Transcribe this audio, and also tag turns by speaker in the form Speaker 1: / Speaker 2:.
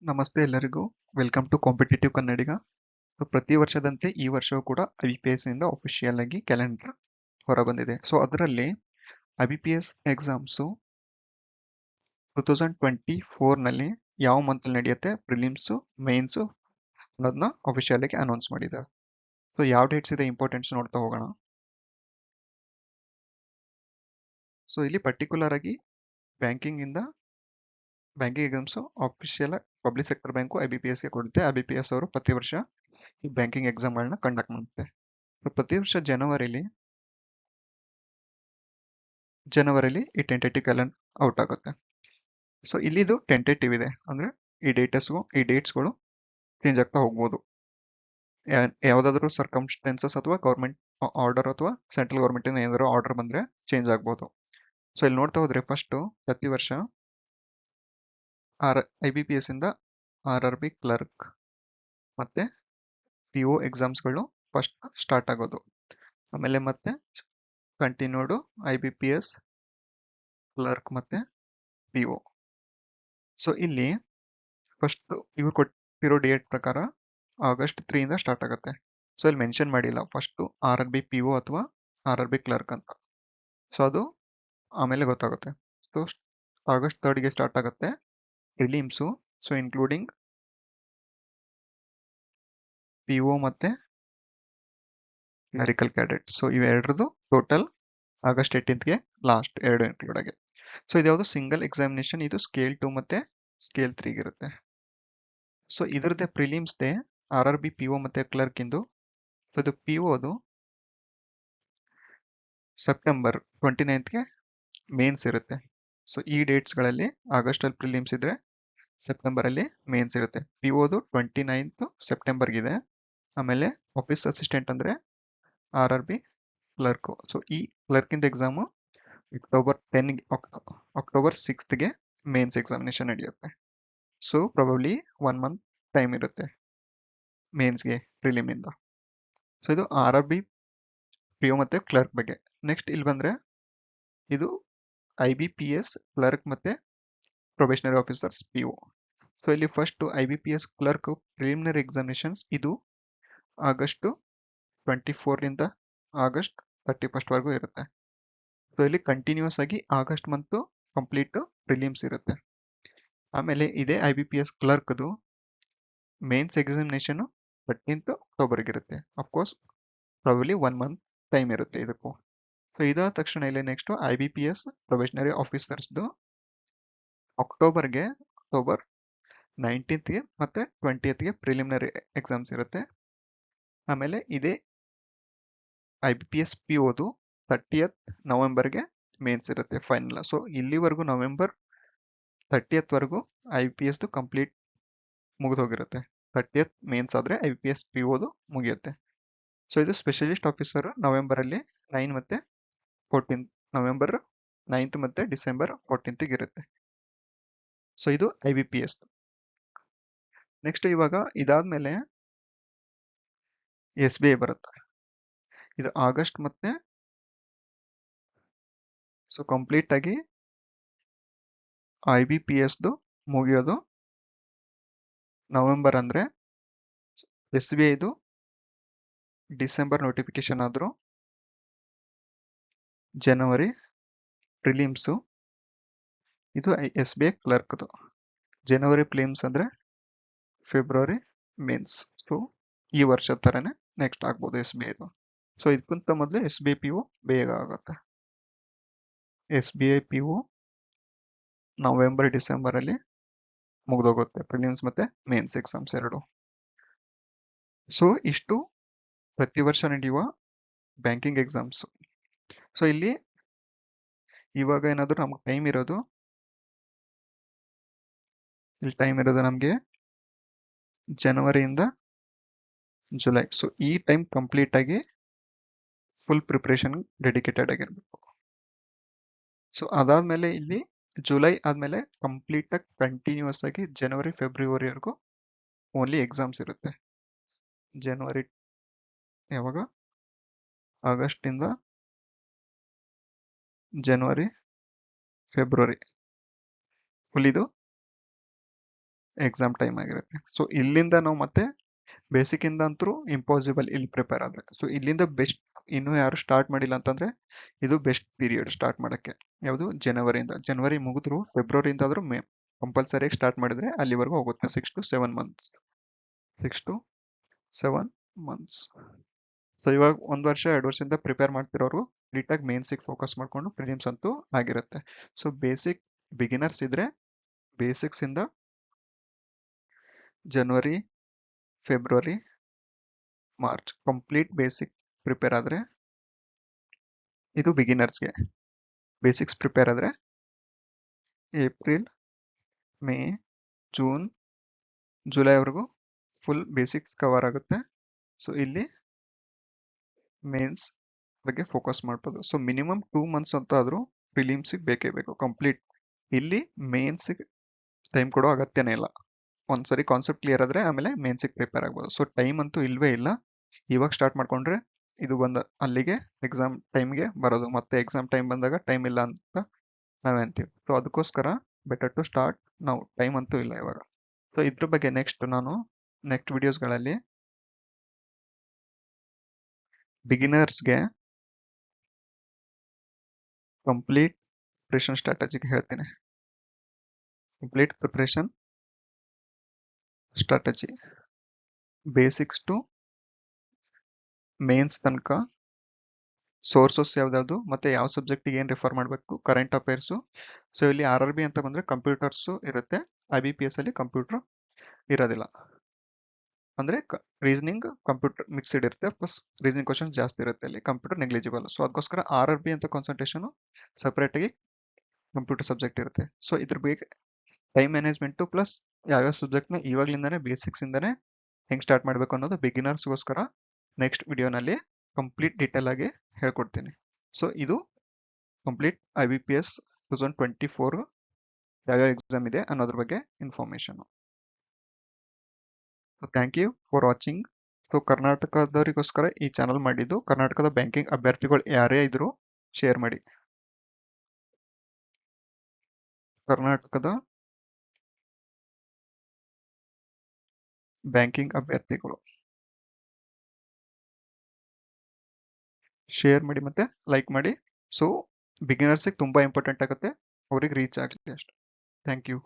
Speaker 1: ನಮಸ್ತೆ ಎಲ್ಲರಿಗೂ. Welcome to competitive ಕನ್ನಡಿಗ. ಪ್ರತಿ ವರ್ಷದಂತೆ ಈ ವರ್ಷವೂ ಕೂಡ IBPS ಇಂದ ಅಫಿಷಿಯಲ್ ಆಗಿ ಕ್ಯಾಲೆಂಡರ್ ಹೊರಬಂದಿದೆ. ಅದರಲ್ಲಿ IBPS ಎಕ್ಸಾಮ್ಸು 2024 ನಲ್ಲಿ ಯಾವ ಮಂತ್ ನಡೆಯುತ್ತೆ, ಪ್ರಿಲಿಮ್ಸು, ಮೇನ್ಸು ಅನ್ನೋದನ್ನ ಅಫಿಷಿಯಲ್ ಆಗಿ ಅನೌನ್ಸ್ ಮಾಡಿದ್ದಾರೆ. ಯಾವ ಡೇಟ್ಸ್ ಇದೆ ಇಂಪಾರ್ಟೆನ್ಸ್ ನೋಡ್ತಾ ಹೋಗೋಣ. ಇಲ್ಲಿ ಪರ್ಟಿಕ್ಯುಲರ್ ಆಗಿ banking exams official public sector bank IBPS ಗೆ ಕೊಡುತ್ತೆ. IBPS ಅವರು ಪ್ರತಿ ವರ್ಷ ಈ ಬ್ಯಾಂಕಿಂಗ್ ಎಕ್ಸಾಮ್ಗಳನ್ನ ಕಂಡಕ್ಟ್ ಮಾಡುತ್ತೆ. ಪ್ರತಿ ವರ್ಷ ಜನವರಿಲಿ ಈ ಟೆಂಟೇಟಿವ್ ಕ್ಯಾಲೆಂಡರ್ ಔಟ್ ಆಗುತ್ತೆ. ಇಲ್ಲಿದು ಟೆಂಟೇಟಿವ್ ಇದೆ, ಅಂದ್ರೆ ಈ ಡೇಟ್ಸ್ಗಳು ಚೇಂಜ್ ಆಗ್ತಾ ಹೋಗ್ಬೋದು. ಯಾವುದಾದ್ರೂ ಸರ್ಕಮ್ಸ್ಟೆನ್ಸಸ್ ಅಥವಾ ಗೌರ್ಮೆಂಟ್ ಆರ್ಡರ್ ಅಥವಾ ಸೆಂಟ್ರಲ್ ಗೌರ್ಮೆಂಟ್ ಏನಾದರೂ ಆರ್ಡರ್ ಬಂದ್ರೆ ಚೇಂಜ್ ಆಗ್ಬೋದು. ಇಲ್ಲಿ ನೋಡ್ತಾ ಹೋದ್ರೆ ಫಸ್ಟ್ ಪ್ರತಿ ವರ್ಷ IBPS ಇಂದ RRB ಕ್ಲರ್ಕ್ ಮತ್ತೆ PO ಎಕ್ಸಾಮ್ಸ್ಗಳು ಫಸ್ಟ್ ಸ್ಟಾರ್ಟ್ ಆಗೋದು. ಆಮೇಲೆ ಮತ್ತೆ ಕಂಟಿನ್ಯೂಡ್ IBPS ಕ್ಲರ್ಕ್ ಮತ್ತೆ PO. ಇಲ್ಲಿ ಫಸ್ಟ್ ಇವ್ರು ಕೊಟ್ಟಿರೋ ಡೇಟ್ ಪ್ರಕಾರ ಆಗಸ್ಟ್ 3 ಇಂದ ಸ್ಟಾರ್ಟ್ ಆಗುತ್ತೆ. ಇಲ್ಲಿ ಮೆನ್ಷನ್ ಮಾಡಿಲ್ಲ ಫಸ್ಟ್ RRB PO ಅಥವಾ RRB ಕ್ಲರ್ಕ್ ಅಂತ. ಅದು ಆಮೇಲೆ ಗೊತ್ತಾಗುತ್ತೆ. ಆಗಸ್ಟ್ 3 ಗೆ ಸ್ಟಾರ್ಟ್ ಆಗುತ್ತೆ ಪ್ರಿಲಿಮ್ಸು. ಇನ್ಕ್ಲೂಡಿಂಗ್ PO ಮತ್ತೆ ಕ್ಲರಿಕಲ್ ಕ್ಯಾಡೆಟ್. ಇವೆರಡರದು ಟೋಟಲ್ ಆಗಸ್ಟ್ 18 ಗೆ ಲಾಸ್ಟ್, ಎರಡು ಇನ್ಕ್ಲೂಡ್ ಆಗಿ. ಇದ್ಯಾವುದು ಸಿಂಗಲ್ ಎಕ್ಸಾಮಿನೇಷನ್, ಇದು ಸ್ಕೇಲ್ 2 ಮತ್ತೆ ಸ್ಕೇಲ್ 3 ಇರುತ್ತೆ. ಇದರದ್ದೇ ಪ್ರಿಲಿಮ್ಸ್ ದೇ RRB PO ಮತ್ತೆ ಕ್ಲರ್ಕ್ ಇಂದು. ಇದು PO ಅದು ಸೆಪ್ಟೆಂಬರ್ 29 ಗೆ ಮೇನ್ಸ್ ಇರುತ್ತೆ. ಈ ಡೇಟ್ಸ್ ಗಳಲ್ಲಿ ಆಗಸ್ಟ್ ಅಲ್ಲಿ ಪ್ರಿಲಿಮ್ಸ್ ಇದ್ರೆ ಸೆಪ್ಟೆಂಬರ್ ಅಲ್ಲಿ ಮೇನ್ಸ್ ಇರುತ್ತೆ. POದು 29 ಸೆಪ್ಟೆಂಬರ್ ಇದೆ. ಆಮೇಲೆ ಆಫೀಸ್ ಅಸಿಸ್ಟೆಂಟ್ ಅಂದ್ರೆ RRB ಕ್ಲರ್ಕ್. ಈ ಕ್ಲರ್ಕ್ ಇಂದ ಎಕ್ಸಾಮ್ ಅಕ್ಟೋಬರ್ 6 ಗೆ ಮೇನ್ಸ್ ಎಕ್ಸಾಮಿನೇಷನ್ ನಡೆಯುತ್ತೆ. ಪ್ರಾಬಬ್ಲಿ 1 ಮಂತ್ ಟೈಮ್ ಇರುತ್ತೆ ಮೇನ್ಸ್ಗೆ ಪ್ರಿಲಿಮ್ ಇಂದ. ಇದು RRB PO ಮತ್ತೆ ಕ್ಲರ್ಕ್ ಬಗ್ಗೆ. ನೆಕ್ಸ್ಟ್ ಇಲ್ಲಿ ಬಂದ್ರೆ ಇದು IBPS ಕ್ಲರ್ಕ್ ಮತ್ತೆ ಪ್ರೊಬೇಷನರಿ ಆಫೀಸರ್ಸ್ PO. ಇಲ್ಲಿ first IBPS clerk preliminary examinations ಇದು ಆಗಸ್ಟ್ 24 ರಿಂದ ಆಗಸ್ಟ್ 31 ವರೆಗೂ ಇರುತ್ತೆ. ಇಲ್ಲಿ ಕಂಟಿನ್ಯೂಸ್ ಆಗಿ ಆಗಸ್ಟ್ ಮಂತ್ ಕಂಪ್ಲೀಟ್ ಪ್ರಿಲಿಮ್ಸ್ ಇರುತ್ತೆ. ಆಮೇಲೆ ಇದೇ IBPS ಕ್ಲರ್ಕ್ದು ಮೇನ್ಸ್ ಎಕ್ಸಾಮಿನೇಷನ್ 13th ಅಕ್ಟೋಬರ್ಗೆ ಇರುತ್ತೆ. ಅಫ್ಕೋರ್ಸ್ ಪ್ರಾಬಬ್ಲಿ 1 ಮಂತ್ ಟೈಮ್ ಇರುತ್ತೆ ಇದಕ್ಕೂ. ಇದಾದ ತಕ್ಷಣ ಇಲ್ಲಿ ನೆಕ್ಸ್ಟ್ IBPS ಪ್ರೊಬೇಷನರಿ ಆಫೀಸರ್ಸ್ದು ಅಕ್ಟೋಬರ್ 19th ಗೆ ಮತ್ತೆ 20th ಗೆ ಪ್ರಿಲಿಮಿನರಿ ಎಕ್ಸಾಮ್ಸ್ ಇರುತ್ತೆ. ಆಮೇಲೆ ಇದೇ IBPS POದು 30th ನವೆಂಬರ್ಗೆ ಮೇನ್ಸ್ ಇರುತ್ತೆ ಫೈನಲ್. ಇಲ್ಲಿವರೆಗೂ ನವೆಂಬರ್ 30th ವರೆಗೂ IBPS ಕಂಪ್ಲೀಟ್ ಮುಗಿದೋಗಿರುತ್ತೆ. 30th ಮೇನ್ಸ್ ಆದ್ರೆ IBPS POದು ಮುಗಿಯುತ್ತೆ. ಇದು ಸ್ಪೆಷಲಿಸ್ಟ್ ಆಫೀಸರ್ ನವೆಂಬರ್ ಅಲ್ಲಿ 9 ಮತ್ತೆ 14 ನವೆಂಬರ್ 9th ಮತ್ತೆ ಡಿಸೆಂಬರ್ 14th ಇರುತ್ತೆ. ಇದು IBPS. ನೆಕ್ಸ್ಟ್ ಇವಾಗ ಇದಾದ್ಮೇಲೆ SBI ಬರುತ್ತೆ. ಇದು ಆಗಸ್ಟ್ ಮತ್ತೆ ಕಂಪ್ಲೀಟ್ ಆಗಿ IBPSದು ಮುಗಿಯೋದು ನವೆಂಬರ್. ಅಂದ್ರೆ SBIದು ಡಿಸೆಂಬರ್ ನೋಟಿಫಿಕೇಶನ್ ಆದ್ರೂ ಜನವರಿ ಪ್ರಿಲಿಮ್ಸು. ಇದು SBI ಕ್ಲರ್ಕ್ದು ಜನವರಿ ಪ್ರಿಲಿಮ್ಸ್ ಅಂದ್ರೆ ಫೆಬ್ರವರಿ ಮೇನ್ಸ್. ಈ ವರ್ಷ ತರನೇ ನೆಕ್ಸ್ಟ್ ಆಗ್ಬೋದು SBIದು. ಇದಕ್ಕಿಂತ ಮೊದಲು SBI PO ಬೇಗ ಆಗುತ್ತೆ. SBI PO ನವೆಂಬರ್ ಡಿಸೆಂಬರ್ ಅಲ್ಲಿ ಮುಗ್ದೋಗುತ್ತೆ ಪ್ರಿಲಿಮ್ಸ್ ಮತ್ತೆ ಮೇನ್ಸ್ ಎಕ್ಸಾಮ್ಸ್ ಎರಡು. ಇಷ್ಟು ಪ್ರತಿ ವರ್ಷ ನಡೆಯುವ ಬ್ಯಾಂಕಿಂಗ್ ಎಕ್ಸಾಮ್ಸ್. ಇಲ್ಲಿ ಇವಾಗ ಏನಾದ್ರು ನಮ್ಗೆ ಟೈಮ್ ಇರೋದು ನಮ್ಗೆ ಜನವರಿಯಿಂದ ಜುಲೈ. ಈ ಟೈಮ್ ಕಂಪ್ಲೀಟ್ ಆಗಿ ಫುಲ್ ಪ್ರಿಪರೇಷನ್ ಡೆಡಿಕೇಟೆಡ್ ಆಗಿರ್ಬೇಕು. ಅದಾದ್ಮೇಲೆ ಇಲ್ಲಿ ಜುಲೈ ಆದ್ಮೇಲೆ ಕಂಪ್ಲೀಟ್ ಆಗಿ ಕಂಟಿನ್ಯೂಸ್ ಆಗಿ ಜನವರಿ ಫೆಬ್ರವರಿವರೆಗೂ ಓನ್ಲಿ ಎಕ್ಸಾಮ್ಸ್ ಇರುತ್ತೆ. ಜನವರಿ ಯಾವಾಗ ಆಗಸ್ಟ್ ಇಂದ ಜನವರಿ ಫೆಬ್ರವರಿ ಫುಲ್ ಇದು ಎಕ್ಸಾಮ್ ಟೈಮ್ ಆಗಿರುತ್ತೆ. ಸೊ ಇಲ್ಲಿಂದ ನಾವು ಮತ್ತೆ ಬೇಸಿಕ್ ಇಂದ ಅಂತೂ ಇಂಪಾಸಿಬಲ್ ಇಲ್ಲಿ ಪ್ರಿಪೇರ್ ಆದ್ರೆ. ಸೊ ಇಲ್ಲಿಂದ ಬೆಸ್ಟ್ ಇನ್ನೂ ಯಾರು ಸ್ಟಾರ್ಟ್ ಮಾಡಿಲ್ಲ ಅಂತಂದ್ರೆ ಇದು ಬೆಸ್ಟ್ ಪೀರಿಯಡ್ ಸ್ಟಾರ್ಟ್ ಮಾಡಕ್ಕೆ. ಯಾವುದು ಜನವರಿ ಮುಗಿದ್ರು ಫೆಬ್ರವರಿಯಿಂದ ಆದ್ರೂ ಮೇ ಕಂಪಲ್ಸರಿಯಾಗಿ ಸ್ಟಾರ್ಟ್ ಮಾಡಿದ್ರೆ ಅಲ್ಲಿವರೆಗೂ ಹೋಗುತ್ತೆ 6 to 7 months. 6 to 7 months. So ಇವಾಗ 1 ವರ್ಷ 2 ವರ್ಷದಿಂದ ಪ್ರಿಪೇರ್ ಮಾಡ್ತಿರೋರು ನೀಟಾಗಿ ಮೇನ್ಸಿಗೆ ಫೋಕಸ್ ಮಾಡ್ಕೊಂಡು ಪ್ರಿಲಿಮ್ಸ್ ಅಂತೂ ಆಗಿರುತ್ತೆ. ಸೊ ಬೇಸಿಕ್ ಬಿಗಿನರ್ಸ್ ಇದ್ರೆ ಬೇಸಿಕ್ಸ್ ಇಂದ ಜನವರಿ, ಫೆಬ್ರವರಿ, ಮಾರ್ಚ್ ಕಂಪ್ಲೀಟ್ ಬೇಸಿಕ್ ಪ್ರಿಪೇರ್ ಆದ್ರೆ ಇದು ಬಿಗಿನರ್ಸ್ಗೆ. ಬೇಸಿಕ್ಸ್ ಪ್ರಿಪೇರ್ ಆದ್ರೆ ಏಪ್ರಿಲ್, ಮೇ, ಜೂನ್, ಜುಲೈವರೆಗೂ ಫುಲ್ ಬೇಸಿಕ್ಸ್ ಕವರ್ ಆಗುತ್ತೆ. ಸೊ ಇಲ್ಲಿ ಮೇನ್ಸ್ ಬಗ್ಗೆ ಫೋಕಸ್ ಮಾಡ್ಬೋದು. ಸೊ ಮಿನಿಮಮ್ 2 months ಅಂತ ಆದ್ರೂ ಪ್ರಿಲಿಮ್ಸಿಗೆ ಬೇಕೇ ಬೇಕು ಕಂಪ್ಲೀಟ್. ಇಲ್ಲಿ ಮೇನ್ಸಿಗೆ ಟೈಮ್ ಕೊಡೋ ಅಗತ್ಯನೇ ಇಲ್ಲ. ಒಂದ್ಸರಿ ಕಾನ್ಸೆಪ್ಟ್ ಕ್ಲಿಯರ್ ಆದ್ರೆ ಆಮೇಲೆ ಮೇನ್ಸಿಗೆ ಪ್ರಿಪೇರ್ ಆಗ್ಬೋದು. ಸೊ ಟೈಮ್ ಅಂತೂ ಇಲ್ವೇ ಇಲ್ಲ. ಇವಾಗ ಸ್ಟಾರ್ಟ್ ಮಾಡ್ಕೊಂಡ್ರೆ ಇದು ಬಂದ ಅಲ್ಲಿಗೆ ಎಕ್ಸಾಮ್ ಟೈಮ್ಗೆ ಬರೋದು. ಮತ್ತೆ ಎಕ್ಸಾಮ್ ಟೈಮ್ ಬಂದಾಗ ಟೈಮ್ ಇಲ್ಲ ಅಂತ ನಾವೇ ಅಂತೀವಿ. ಸೊ ಅದಕ್ಕೋಸ್ಕರ ಬೆಟರ್ ಟು ಸ್ಟಾರ್ಟ್ ನಾವು. ಟೈಮ್ ಅಂತೂ ಇಲ್ಲ ಇವಾಗ. ಸೊ ಇದ್ರ ಬಗ್ಗೆ ನಾನು ನೆಕ್ಸ್ಟ್ ವಿಡಿಯೋಸ್ಗಳಲ್ಲಿ ಬಿಗಿನರ್ಸ್ಗೆ ಕಂಪ್ಲೀಟ್ ಪ್ರಿಪರೇಷನ್ ಸ್ಟ್ರಾಟಜಿ ಹೇಳ್ತೀನಿ. Complete preparation strategy basics to mains ತನಕ ಸೋರ್ಸಸ್ ಯಾವ್ದಾವ್ದು ಮತ್ತೆ ಯಾವ ಸಬ್ಜೆಕ್ಟಿಗೆ ಏನು ರೆಫರ್ ಮಾಡಬೇಕು, ಕರೆಂಟ್ ಅಫೇರ್ಸು. ಸೊ ಇಲ್ಲಿ RRB ಅಂತ ಬಂದ್ರೆ ಕಂಪ್ಯೂಟರ್ಸು ಇರುತ್ತೆ. IBPS ಅಲ್ಲಿ ಕಂಪ್ಯೂಟರ್ ಇರೋದಿಲ್ಲ. ಅಂದ್ರೆ ರೀಸನಿಂಗ್ ಕಂಪ್ಯೂಟರ್ ಮಿಕ್ಸ್ಡ್ ಇರುತ್ತೆ, ಪ್ಲಸ್ ರೀಸನಿಂಗ್ ಕ್ವಶನ್ ಜಾಸ್ತಿ ಇರುತ್ತೆ. ಅಲ್ಲಿ ಕಂಪ್ಯೂಟರ್ ನೆಗ್ಲಿಜಿಬಲ್. ಸೊ ಅದಕ್ಕೋಸ್ಕರ RRB ಅಂತ ಕಾನ್ಸಂಟ್ರೇಷನ್ ಸಪರೇಟ್ ಆಗಿ ಕಂಪ್ಯೂಟರ್ ಸಬ್ಜೆಕ್ಟ್ ಇರುತ್ತೆ. ಸೊ ಇದ್ರ ಬಗ್ಗೆ ಟೈಮ್ ಮ್ಯಾನೇಜ್ಮೆಂಟು ಪ್ಲಸ್ ಯಾವ್ಯಾವ ಸಬ್ಜೆಕ್ಟ್ನ ಇವಾಗ್ಲಿಂದಾನೇ ಬೇಸಿಕ್ಸ್ ಇಂದಾನೆ ಹೆಂಗ್ ಸ್ಟಾರ್ಟ್ ಮಾಡಬೇಕು ಅನ್ನೋದು ಬಿಗಿನರ್ಸ್ಗೋಸ್ಕರ ನೆಕ್ಸ್ಟ್ ವಿಡಿಯೋನಲ್ಲಿ ಕಂಪ್ಲೀಟ್ ಡೀಟೇಲ್ ಆಗಿ ಹೇಳ್ಕೊಡ್ತೀನಿ. ಸೊ ಇದು ಕಂಪ್ಲೀಟ್ IBPS 2024 ಯಾವ್ಯಾವ ಎಕ್ಸಾಮ್ ಇದೆ ಅನ್ನೋದ್ರ ಬಗ್ಗೆ information. Thank you for watching. So ಕರ್ನಾಟಕದವರಿಗೋಸ್ಕರ ಈ ಚಾನಲ್ ಮಾಡಿದ್ದು. ಕರ್ನಾಟಕದ ಬ್ಯಾಂಕಿಂಗ್ ಅಭ್ಯರ್ಥಿಗಳು ಯಾರೇ ಇದ್ರು ಶೇರ್ ಮಾಡಿ. ಕರ್ನಾಟಕದ ಬ್ಯಾಂಕಿಂಗ್ ಅಭ್ಯರ್ಥಿಗಳು ಶೇರ್ ಮಾಡಿ ಮತ್ತೆ ಲೈಕ್ ಮಾಡಿ. ಸೊ ಬಿಗಿನರ್ಸಿಗೆ ತುಂಬಾ ಇಂಪಾರ್ಟೆಂಟ್ ಆಗುತ್ತೆ, ಅವ್ರಿಗೆ ರೀಚ್ ಆಗಲಿ ಅಷ್ಟು. Thank you.